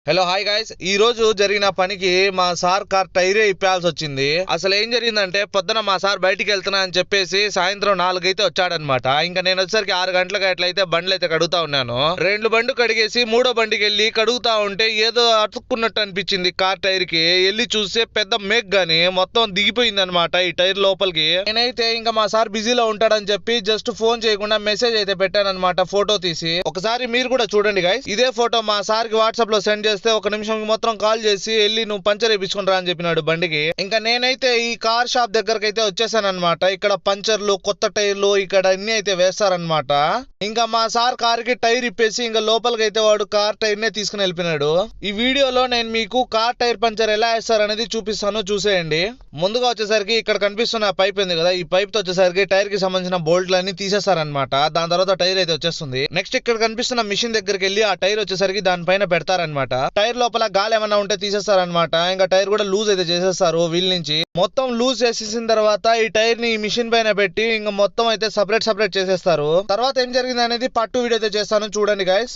Hello hi guys, ఈ రోజు జరిగిన పనికి మా సార్ కార్ టైరే ఇప్పాల్సి వచ్చింది. అసలు ఏం జరిగిందంటే పొద్దున మా సార్ బయటికి వెళ్తున్నా అని చెప్పేసి సాయంత్రం 4 అయితే వచ్చాడనమాట. ఇంకా నేను వచ్చేసరికి 6 గంటలకు అట్లయితే బండ్లు అయితే కడుగుతా ఉన్నాను. 2 బండ్లు కడిగేసి 3వ బండికి వెళ్ళి కడుగుతా ఉంటే ఏదో అతుక్కున్నట్టు అనిపించింది కార్ టైర్ కి. వెళ్ళి చూస్తే పెద్ద మేక్ గాని మొత్తం దిగిపోయింది అనమాట ఈ టైర్ లోపలికి. నేనైతే ఇంకా మా సార్ బిజీలో ఉంటాడని చెప్పి జస్ట్ ఫోన్ చేయకుండా మెసేజ్ అయితే పెట్టాను అనమాట, ఫోటో తీసి. ఒకసారి మీరు కూడా చూడండి గైస్. ఇదే ఫోటో మా సార్ కి వాట్సాప్ లో సెండ్ చేస్తే ఒక నిమిషం మొత్తం కాల్ చేసి వెళ్ళి నువ్వు పంచర్ వేయించుకుని రా అని చెప్పినాడు బండికి. ఇంకా నేనైతే ఈ కార్ షాప్ దగ్గరకు అయితే వచ్చేసాను అనమాట. ఇక్కడ పంచర్లు, కొత్త టైర్లు ఇక్కడ అన్ని అయితే వేస్తారనమాట. ఇంకా మా సార్ కార్ కి టైర్ ఇప్పేసి ఇంకా లోపలికి అయితే వాడు కార్ టైర్ నే తీసుకుని వెళ్ళిపోయినాడు. ఈ వీడియోలో నేను మీకు కార్ టైర్ పంచర్ ఎలా వేస్తారు అనేది చూపిస్తాను, చూసేయండి. ముందుగా వచ్చేసరికి ఇక్కడ కనిపిస్తున్న పైప్ ఉంది కదా, ఈ పైప్ తో వచ్చేసరికి టైర్ కి సంబంధించిన బోల్ట్లు అన్ని తీసేస్తారనమాట. దాని తర్వాత టైర్ అయితే వచ్చేస్తుంది. నెక్స్ట్ ఇక్కడ కనిపిస్తున్న మిషన్ దగ్గరికి వెళ్ళి ఆ టైర్ వచ్చేసరికి దానిపైన పెడతారనమాట. టైర్ లోపల గాలి ఏమన్నా ఉంటే తీసేస్తారనమాట. ఇంకా టైర్ కూడా లూజ్ అయితే చేసేస్తారు వీల్ నుంచి. మొత్తం లూజ్ చేసేసిన తర్వాత ఈ టైర్ ని ఈ మిషన్ పైన పెట్టి ఇంకా మొత్తం అయితే సపరేట్ చేసేస్తారు. తర్వాత ఏం జరిగింది అనేది పార్ట్ 2 వీడియో అయితే చేస్తాను, చూడండి గైస్.